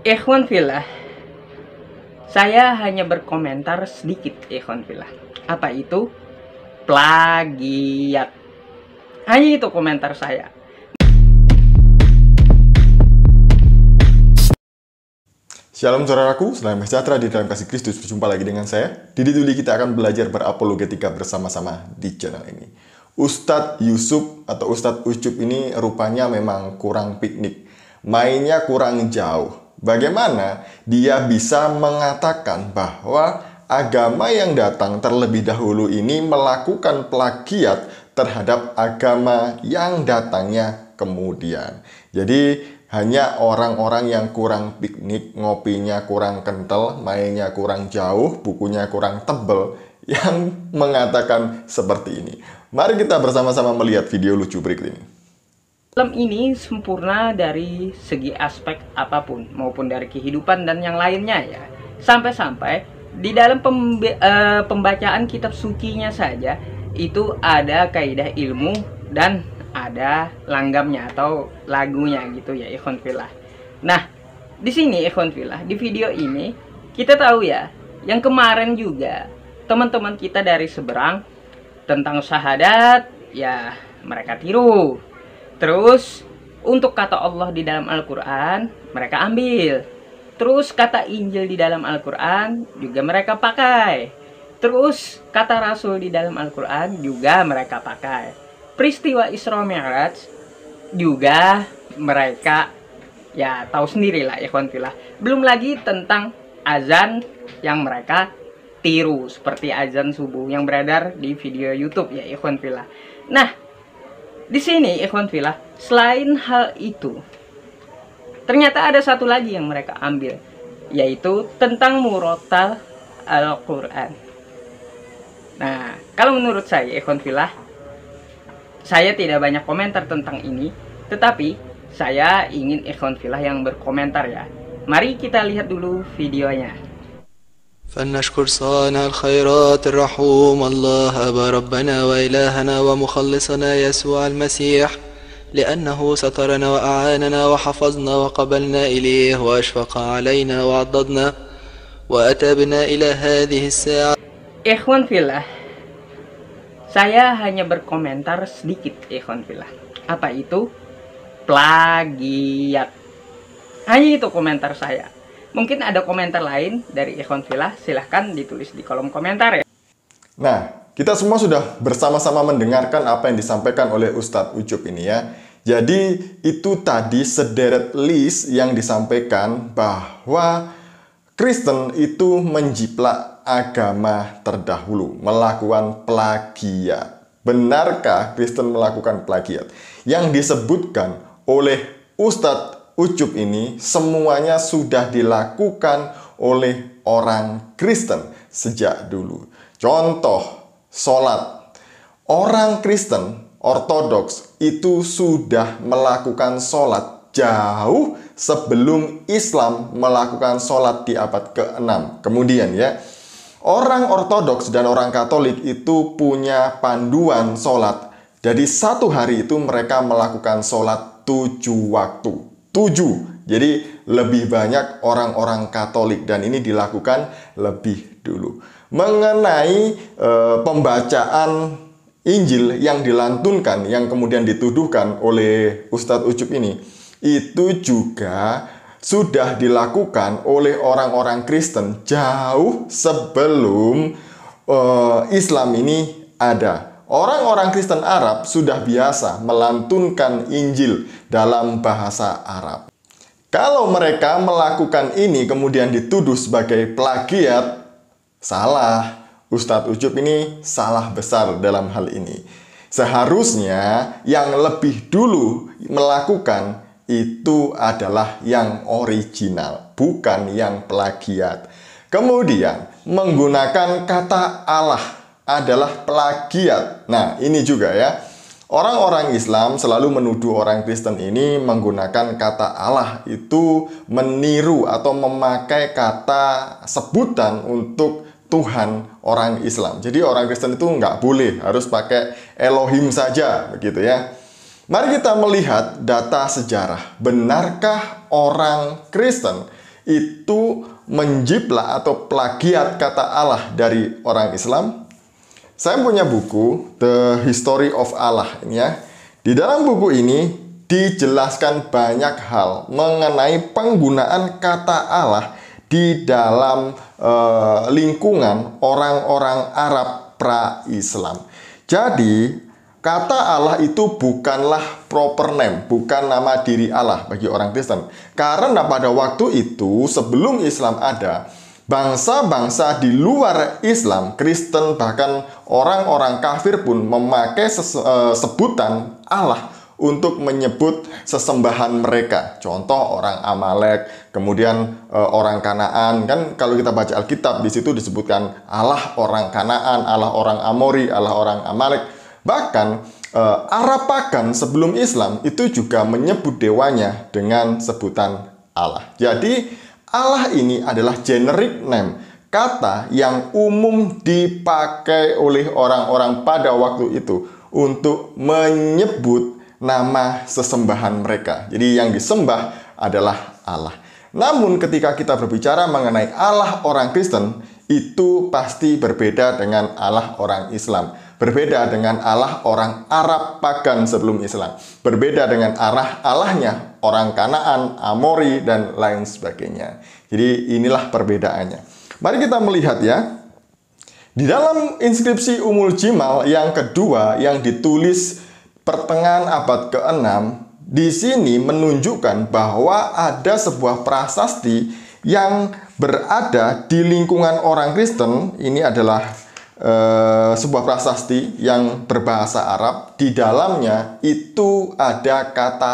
Ikhwan fillah, saya hanya berkomentar sedikit ikhwan fillah. Apa itu? Plagiat. Hanya itu komentar saya. Shalom saudaraku, selamat sejahtera di dalam kasih Kristus. Berjumpa lagi dengan saya. Di Dituli kita akan belajar berapologetika bersama-sama di channel ini. Ustadz Yusuf atau Ustadz Ucup ini rupanya memang kurang piknik. Mainnya kurang jauh. Bagaimana dia bisa mengatakan bahwa agama yang datang terlebih dahulu ini melakukan plagiat terhadap agama yang datangnya kemudian. Jadi hanya orang-orang yang kurang piknik, ngopinya kurang kental, mainnya kurang jauh, bukunya kurang tebel yang mengatakan seperti ini. Mari kita bersama-sama melihat video lucu berikut ini. Film ini sempurna dari segi aspek apapun, maupun dari kehidupan dan yang lainnya ya. Sampai-sampai di dalam pembacaan kitab sucinya saja itu ada kaidah ilmu dan ada langgamnya atau lagunya gitu ya ikhwan fillah. Nah, di sini ikhwan fillah, di video ini kita tahu ya, yang kemarin juga teman-teman kita dari seberang tentang syahadat ya mereka tiru. Terus untuk kata Allah di dalam Al-Quran mereka ambil. Terus kata Injil di dalam Al-Quran juga mereka pakai. Terus kata Rasul di dalam Al-Quran juga mereka pakai. Peristiwa Isra Mi'raj juga mereka ya tahu sendiri lah ikhwan fillah. Belum lagi tentang azan yang mereka tiru seperti azan subuh yang beredar di video YouTube ya ikhwan fillah. Nah, di sini ikhwan fillah, selain hal itu ternyata ada satu lagi yang mereka ambil, yaitu tentang murotal Al-Quran. Nah, kalau menurut saya ikhwan fillah, saya tidak banyak komentar tentang ini, tetapi saya ingin ikhwan fillah yang berkomentar ya. Mari kita lihat dulu videonya. فلنشكر صانع الخيرات الرحوم الله أبا ربنا وإلهنا ومخلصنا يسوع المسيح لأنه سترنا وأعاننا وحفظنا وقبلنا إليه وأشفق علينا وعضدنا وأتى بنا إلى هذه الساعة. Ikhwan fillah, saya hanya berkomentar sedikit ikhwan fillah. Apa itu? Plagiat. Hanya itu komentar saya. Mungkin ada komentar lain dari ikhwan fillah, silahkan ditulis di kolom komentar ya. Nah, kita semua sudah bersama-sama mendengarkan apa yang disampaikan oleh Ustadz Ucup ini ya. Jadi itu tadi sederet list yang disampaikan bahwa Kristen itu menjiplak agama terdahulu, melakukan plagiat. Benarkah Kristen melakukan plagiat? Yang disebutkan oleh Ustadz Ucup ini semuanya sudah dilakukan oleh orang Kristen sejak dulu. Contoh, sholat. Orang Kristen Ortodoks itu sudah melakukan sholat jauh sebelum Islam melakukan sholat di abad ke-6. Kemudian ya, orang Ortodoks dan orang Katolik itu punya panduan sholat. Jadi satu hari itu mereka melakukan sholat 7 waktu. 7. Jadi lebih banyak orang-orang Katolik dan ini dilakukan lebih dulu. Mengenai pembacaan Injil yang dilantunkan yang kemudian dituduhkan oleh Ustadz Ucup ini, itu juga sudah dilakukan oleh orang-orang Kristen jauh sebelum Islam ini ada. Orang-orang Kristen Arab sudah biasa melantunkan Injil dalam bahasa Arab. Kalau mereka melakukan ini kemudian dituduh sebagai plagiat, salah. Ustadz Ucup ini salah besar dalam hal ini. Seharusnya yang lebih dulu melakukan itu adalah yang original, bukan yang plagiat. Kemudian menggunakan kata Allah adalah plagiat. Nah, ini juga ya. Orang-orang Islam selalu menuduh orang Kristen ini menggunakan kata Allah itu meniru atau memakai kata sebutan untuk Tuhan orang Islam. Jadi orang Kristen itu nggak boleh, harus pakai Elohim saja, begitu ya. Mari kita melihat data sejarah. Benarkah orang Kristen itu menjiplak atau plagiat kata Allah dari orang Islam? Saya punya buku The History of Allah ini ya. Di dalam buku ini dijelaskan banyak hal mengenai penggunaan kata Allah di dalam lingkungan orang-orang Arab pra-Islam. Jadi kata Allah itu bukanlah proper name, bukan nama diri Allah bagi orang Kristen. Karena pada waktu itu, sebelum Islam ada, bangsa-bangsa di luar Islam, Kristen, bahkan orang-orang kafir pun memakai sebutan Allah untuk menyebut sesembahan mereka. Contoh orang Amalek, kemudian orang Kanaan. Kan kalau kita baca Alkitab, di situ disebutkan Allah orang Kanaan, Allah orang Amori, Allah orang Amalek. Bahkan Arab pagan sebelum Islam itu juga menyebut dewanya dengan sebutan Allah. Jadi Allah ini adalah generic name, kata yang umum dipakai oleh orang-orang pada waktu itu untuk menyebut nama sesembahan mereka. Jadi yang disembah adalah Allah. Namun ketika kita berbicara mengenai Allah orang Kristen, itu pasti berbeda dengan Allah orang Islam. Berbeda dengan Allah orang Arab pagan sebelum Islam. Berbeda dengan Allahnya orang Kanaan, Amori, dan lain sebagainya. Jadi inilah perbedaannya. Mari kita melihat ya. Di dalam inskripsi Ummul Jimal yang kedua yang ditulis pertengahan abad ke-6, di sini menunjukkan bahwa ada sebuah prasasti yang berada di lingkungan orang Kristen. Ini adalah sebuah prasasti yang berbahasa Arab. Di dalamnya itu ada kata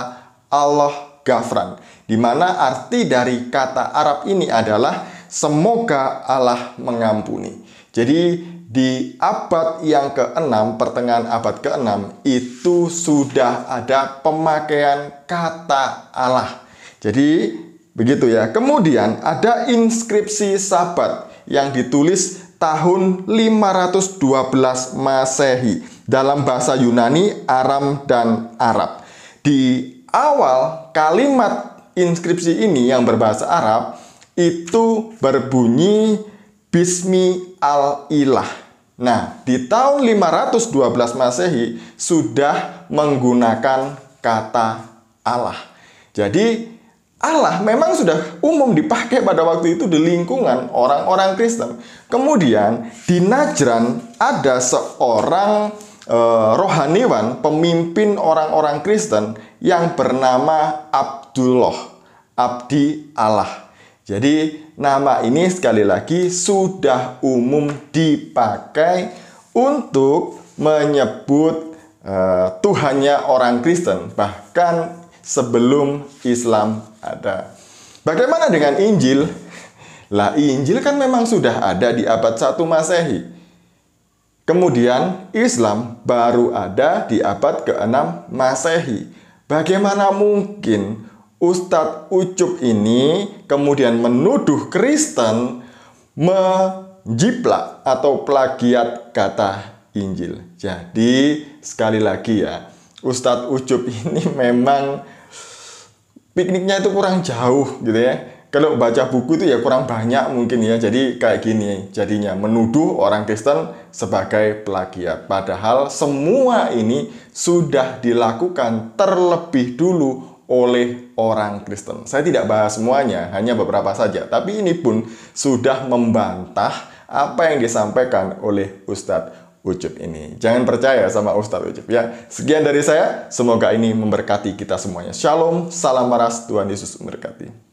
Allah Ghafran, di mana arti dari kata Arab ini adalah semoga Allah mengampuni. Jadi di abad yang ke-6, pertengahan abad ke-6, itu sudah ada pemakaian kata Allah. Jadi begitu ya. Kemudian ada inskripsi Sabat yang ditulis tahun 512 Masehi dalam bahasa Yunani, Aram, dan Arab. Di awal kalimat inskripsi ini yang berbahasa Arab itu berbunyi Bismi al-Ilah. Nah, di tahun 512 Masehi sudah menggunakan kata Allah. Jadi Allah memang sudah umum dipakai pada waktu itu di lingkungan orang-orang Kristen. Kemudian di Najran ada seorang rohaniwan, pemimpin orang-orang Kristen yang bernama Abdullah, Abdi Allah. Jadi nama ini sekali lagi sudah umum dipakai untuk menyebut Tuhannya orang Kristen, bahkan sebelum Islam ada. Bagaimana dengan Injil? Lah, Injil kan memang sudah ada di abad 1 Masehi. Kemudian Islam baru ada di abad ke-6 Masehi. Bagaimana mungkin Ustadz Ucup ini kemudian menuduh Kristen menjiplak atau plagiat kata Injil? Jadi sekali lagi ya, Ustadz Ucup ini memang pikniknya itu kurang jauh gitu ya. Kalau baca buku itu ya kurang banyak mungkin ya. Jadi kayak gini jadinya, menuduh orang Kristen sebagai plagiat. Padahal semua ini sudah dilakukan terlebih dulu oleh orang Kristen. Saya tidak bahas semuanya, hanya beberapa saja. Tapi ini pun sudah membantah apa yang disampaikan oleh Ustadz Ucup ini. Jangan percaya sama Ustadz Ucup ya. Sekian dari saya, semoga ini memberkati kita semuanya. Shalom, salam waras, Tuhan Yesus memberkati.